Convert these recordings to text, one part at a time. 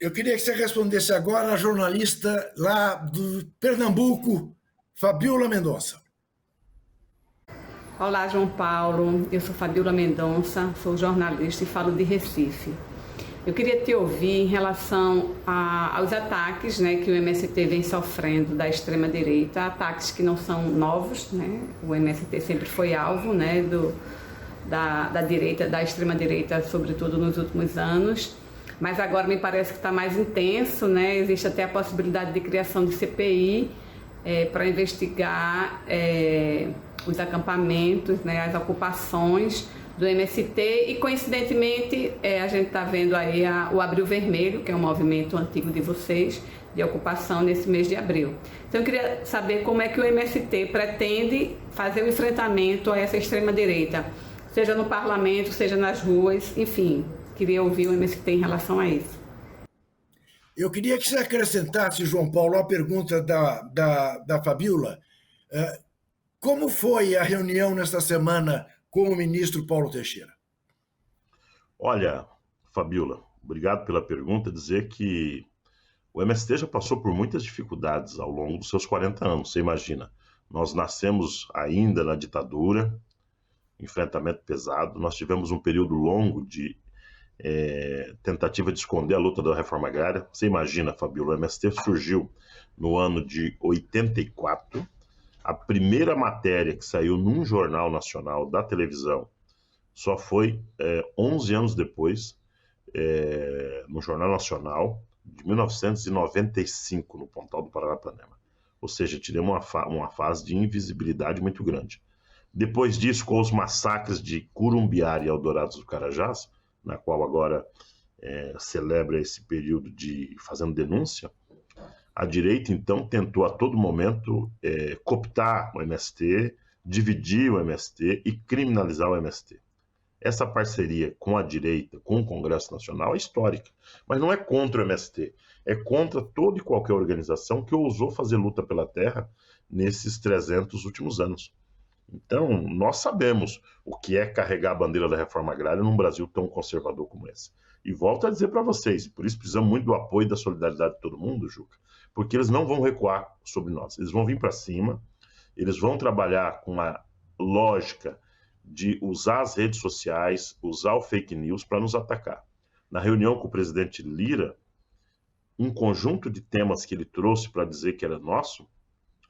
Eu queria que você respondesse agora a jornalista lá do Pernambuco, Fabiola Mendonça. Olá, João Paulo. Eu sou Fabiola Mendonça, sou jornalista e falo de Recife. Eu queria te ouvir em relação aos ataques, né, que o MST vem sofrendo da extrema-direita, ataques que não são novos, né? O MST sempre foi alvo, né, da direita, da extrema-direita, sobretudo nos últimos anos. Mas agora me parece que está mais intenso, né? Existe até a possibilidade de criação de CPI para investigar os acampamentos, né, as ocupações do MST e, coincidentemente, a gente está vendo aí o Abril Vermelho, que é um movimento antigo de vocês, de ocupação nesse mês de abril. Então eu queria saber como é que o MST pretende fazer o enfrentamento a essa extrema-direita, seja no parlamento, seja nas ruas, enfim, queria ouvir o MST em relação a isso. Eu queria que você acrescentasse, João Paulo, a pergunta da Fabiola. Como foi a reunião nesta semana com o ministro Paulo Teixeira? Olha, Fabiola, obrigado pela pergunta. Dizer que o MST já passou por muitas dificuldades ao longo dos seus 40 anos, você imagina. Nós nascemos ainda na ditadura, enfrentamento pesado, nós tivemos um período longo de tentativa de esconder a luta da reforma agrária. Você imagina, Fabiola, o MST surgiu no ano de 84, a primeira matéria que saiu num jornal nacional da televisão só foi 11 anos depois, no Jornal Nacional, de 1995, no Pontal do Paranapanema. Ou seja, tivemos uma fase de invisibilidade muito grande. Depois disso, com os massacres de Curumbiara e Eldorado do Carajás, na qual agora celebra esse período de fazendo denúncia, a direita, então, tentou a todo momento cooptar o MST, dividir o MST e criminalizar o MST. Essa parceria com a direita, com o Congresso Nacional, é histórica, mas não é contra o MST, é contra toda e qualquer organização que ousou fazer luta pela terra nesses 300 últimos anos. Então, nós sabemos o que é carregar a bandeira da reforma agrária num Brasil tão conservador como esse. E volto a dizer para vocês, por isso precisamos muito do apoio e da solidariedade de todo mundo, Juca, porque eles não vão recuar sobre nós, eles vão vir para cima, eles vão trabalhar com a lógica de usar as redes sociais, usar o fake news para nos atacar. Na reunião com o presidente Lira, um conjunto de temas que ele trouxe para dizer que era nosso,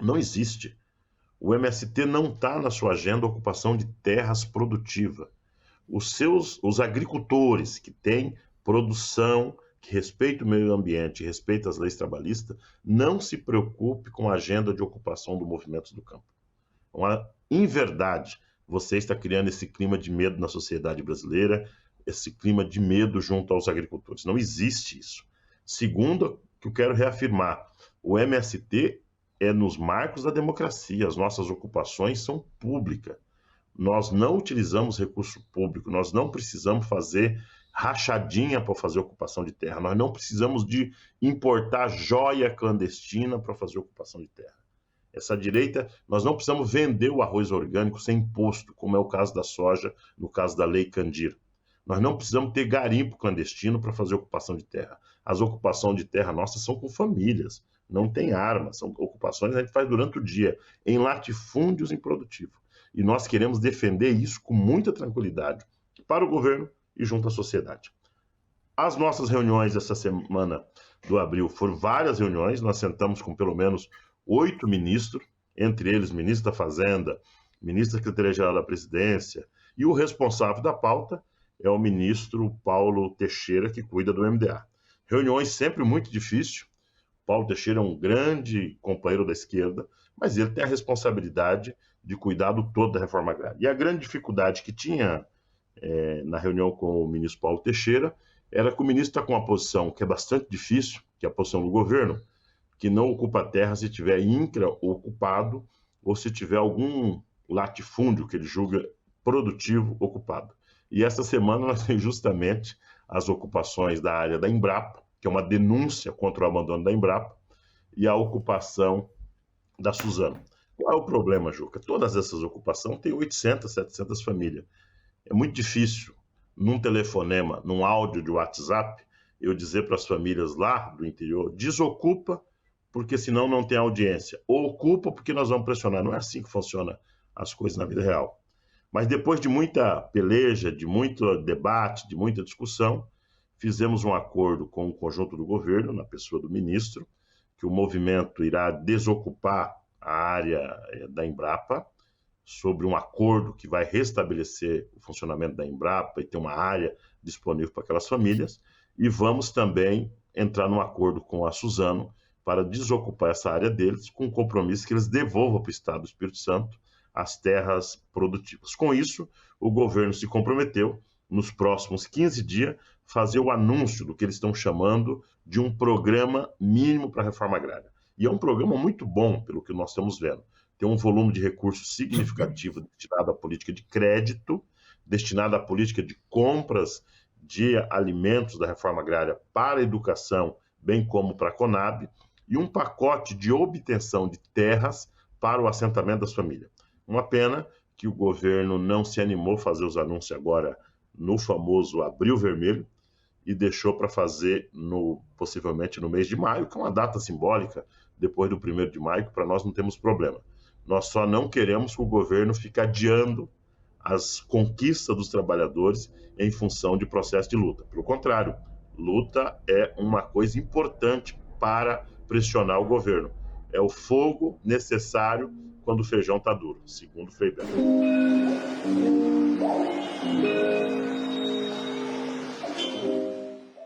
não existe. O MST não está na sua agenda a ocupação de terras produtivas. Os agricultores que têm produção, que respeitam o meio ambiente, respeitam as leis trabalhistas, não se preocupe com a agenda de ocupação do movimento do campo. Em verdade, você está criando esse clima de medo na sociedade brasileira, esse clima de medo junto aos agricultores. Não existe isso. Segundo, que eu quero reafirmar, o MST é nos marcos da democracia, as nossas ocupações são públicas. Nós não utilizamos recurso público, nós não precisamos fazer rachadinha para fazer ocupação de terra, nós não precisamos de importar joia clandestina para fazer ocupação de terra. Essa direita, nós não precisamos vender o arroz orgânico sem imposto, como é o caso da soja, no caso da Lei Candir. Nós não precisamos ter garimpo clandestino para fazer ocupação de terra. As ocupações de terra nossas são com famílias, não tem armas, são ocupações que a gente faz durante o dia, em latifúndios improdutivos. E nós queremos defender isso com muita tranquilidade para o governo e junto à sociedade. As nossas reuniões essa semana do abril foram várias reuniões, nós sentamos com pelo menos 8 ministros, entre eles ministro da Fazenda, ministro da Secretaria-Geral da Presidência, e o responsável da pauta é o ministro Paulo Teixeira, que cuida do MDA. Reuniões sempre muito difíceis. Paulo Teixeira é um grande companheiro da esquerda, mas ele tem a responsabilidade de cuidar do todo da reforma agrária. E a grande dificuldade que tinha na reunião com o ministro Paulo Teixeira era que o ministro está com uma posição que é bastante difícil, que é a posição do governo, que não ocupa a terra se tiver ocupado ou se tiver algum latifúndio que ele julga produtivo ocupado. E essa semana nós temos justamente as ocupações da área da Embrapa, que é uma denúncia contra o abandono da Embrapa, e a ocupação da Suzano. Qual é o problema, Juca? Todas essas ocupações têm 800, 700 famílias. É muito difícil, num telefonema, num áudio de WhatsApp, eu dizer para as famílias lá do interior, desocupa, porque senão não tem audiência, ou ocupa porque nós vamos pressionar. Não é assim que funciona as coisas na vida real. Mas depois de muita peleja, de muito debate, de muita discussão, fizemos um acordo com o conjunto do governo, na pessoa do ministro, que o movimento irá desocupar a área da Embrapa, sobre um acordo que vai restabelecer o funcionamento da Embrapa e ter uma área disponível para aquelas famílias. E vamos também entrar num acordo com a Suzano para desocupar essa área deles, com o compromisso que eles devolvam para o Estado do Espírito Santo as terras produtivas. Com isso, o governo se comprometeu, nos próximos 15 dias, fazer o anúncio do que eles estão chamando de um programa mínimo para a reforma agrária. E é um programa muito bom, pelo que nós estamos vendo. Tem um volume de recursos significativo destinado à política de crédito, destinado à política de compras de alimentos da reforma agrária para a educação, bem como para a Conab, e um pacote de obtenção de terras para o assentamento das famílias. Uma pena que o governo não se animou a fazer os anúncios agora no famoso Abril Vermelho e deixou para fazer possivelmente no mês de maio, que é uma data simbólica, depois do 1º de maio, que para nós não temos problema. Nós só não queremos que o governo fique adiando as conquistas dos trabalhadores em função de processo de luta. Pelo contrário, luta é uma coisa importante para pressionar o governo. É o fogo necessário quando o feijão está duro, segundo Frei Beto.